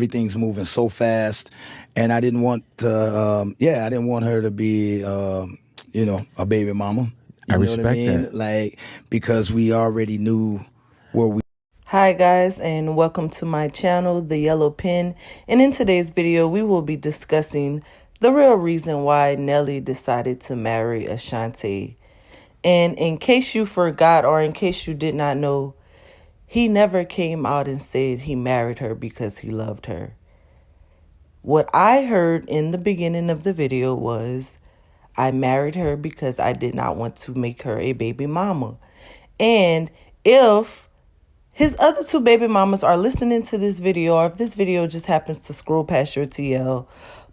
everything's moving so fast, and I didn't want to, I didn't want her to be, a baby mama. I respect that. Like, because we already knew where we. Hi guys, and welcome to my channel, The Yellow Pen. And in today's video, we will be discussing the real reason why Nelly decided to marry Ashanti. And in case you forgot, or in case you did not know, he never came out and said he married her because he loved her. What I heard in the beginning of the video was, I married her because I did not want to make her a baby mama. And if his other two baby mamas are listening to this video, or if this video just happens to scroll past your TL,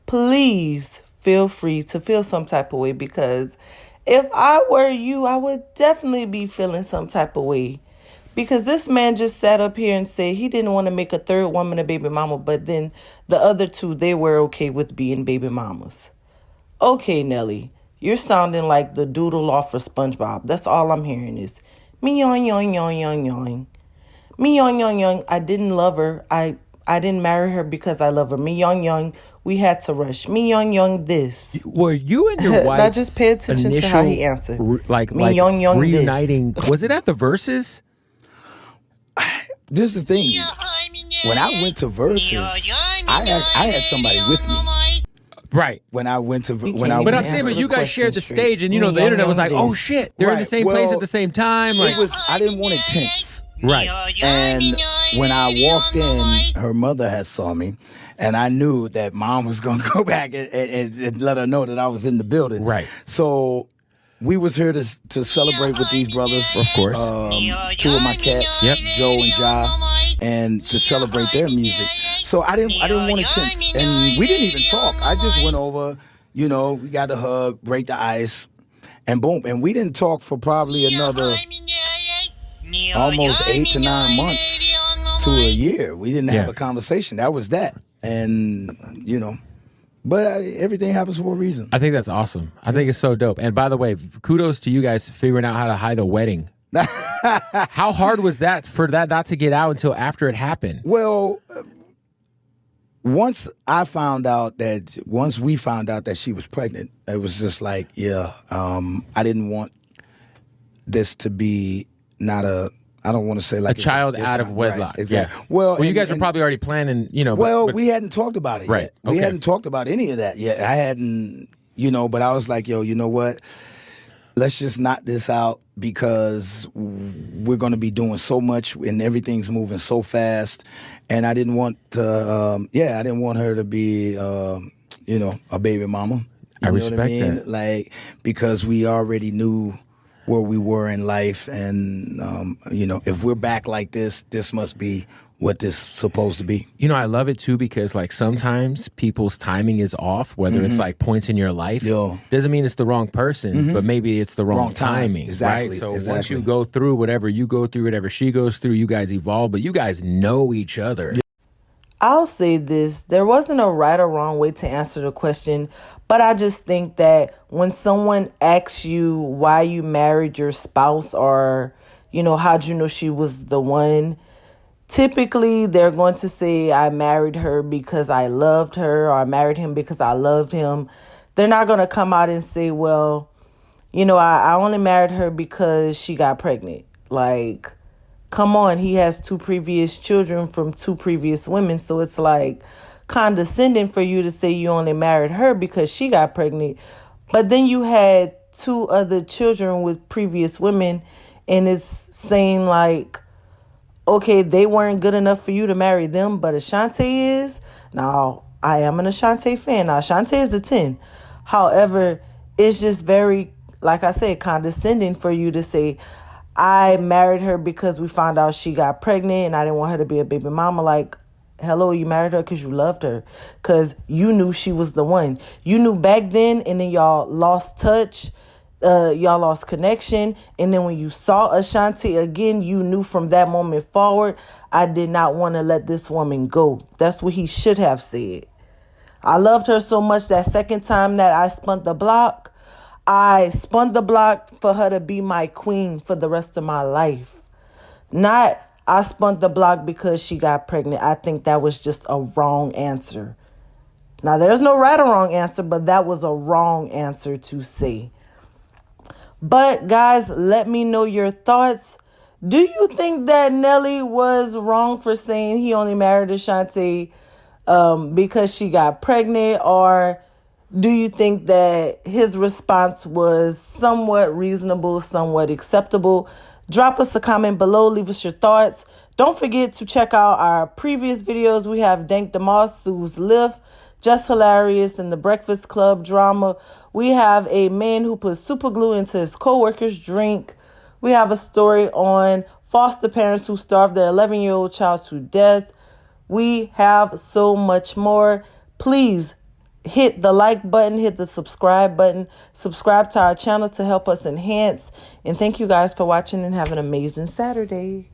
please feel free to feel some type of way, because if I were you, I would definitely be feeling some type of way. Because this man just sat up here and said he didn't want to make a third woman a baby mama, but then the other two, they were okay with being baby mamas. Okay, Nelly, you're sounding like the doodle off of SpongeBob. That's all I'm hearing is me yoing yoing yoing yoing yoing. Me yoing yoing yoing. I didn't love her. I didn't marry her because I love her. Me yoing yoing. We had to rush. Me yoing yoing this. Were you and your wife? Now just pay attention to how he answered. Me yoing yoing reuniting. this. Was it at the Verses? This is the thing. When I went to Versus, I had somebody with me. Right. When I went to But I'm saying, but you guys shared the stage, and the internet was like, "Oh shit, they're in the same place at the same time." Like, I didn't want it tense. right. And when I walked in, her mother had saw me, and I knew that mom was gonna go back and let her know that I was in the building. Right. So we was here to celebrate with these brothers, Of course. two of my cats, Yep. Joe and Ja, and to celebrate their music. So I didn't want it tense, and we didn't even talk. I just went over, we got a hug, break the ice, and boom. And we didn't talk for probably another almost 8 to 9 months to a year. We didn't have a conversation. That was that, and But everything happens for a reason. I think that's awesome. I think it's so dope. And by the way, kudos to you guys figuring out how to hide a wedding. How hard was that for that not to get out until after it happened? Well, once we found out that she was pregnant, it was just like, I didn't want this to be I don't want to say like a child out of wedlock. Right, exactly. Yeah. Well, you guys were probably already planning, But we hadn't talked about it yet. Okay. We hadn't talked about any of that yet. I hadn't, but I was like, yo, you know what? Let's just knock this out, because we're going to be doing so much and everything's moving so fast. And I didn't want to, I didn't want her to be, a baby mama. I respect that. Like, because we already knew where we were in life, and if we're back like this must be what this is supposed to be. I love it too, because like sometimes people's timing is off, whether it's like points in your life. Doesn't mean it's the wrong person, but maybe it's the wrong timing. Exactly. Right? So once you go through whatever you go through, whatever she goes through, you guys evolve, but you guys know each other. I'll say this, there wasn't a right or wrong way to answer the question, but I just think that when someone asks you why you married your spouse, or, how'd you know she was the one, typically they're going to say, I married her because I loved her, or I married him because I loved him. They're not going to come out and say, well, I only married her because she got pregnant. Like, come on, he has 2 previous children from 2 previous women. So it's like condescending for you to say you only married her because she got pregnant. But then you had 2 other children with previous women, and it's saying like, okay, they weren't good enough for you to marry them, but Ashanti is. Now, I am an Ashanti fan. Now, Ashanti is a 10. However, it's just very, like I said, condescending for you to say, I married her because we found out she got pregnant and I didn't want her to be a baby mama. Like, hello, you married her because you loved her, because you knew she was the one. You knew back then, and then y'all lost touch. Y'all lost connection. And then when you saw Ashanti again, you knew from that moment forward, I did not want to let this woman go. That's what he should have said. I loved her so much that second time that I spun the block, I spun the block for her to be my queen for the rest of my life. Not, I spun the block because she got pregnant. I think that was just a wrong answer. Now, there's no right or wrong answer, but that was a wrong answer to say. But guys, let me know your thoughts. Do you think that Nelly was wrong for saying he only married Ashanti because she got pregnant? Or do you think that his response was somewhat reasonable, somewhat acceptable? Drop us a comment below. Leave us your thoughts. Don't forget to check out our previous videos. We have Dank DeMoss, Sue's Lift, Just Hilarious, and the Breakfast Club drama. We have a man who put super glue into his co-worker's drink. We have a story on foster parents who starved their 11-year-old child to death. We have so much more. Please hit the like button, hit the subscribe button, subscribe to our channel to help us enhance. And thank you guys for watching and have an amazing Saturday.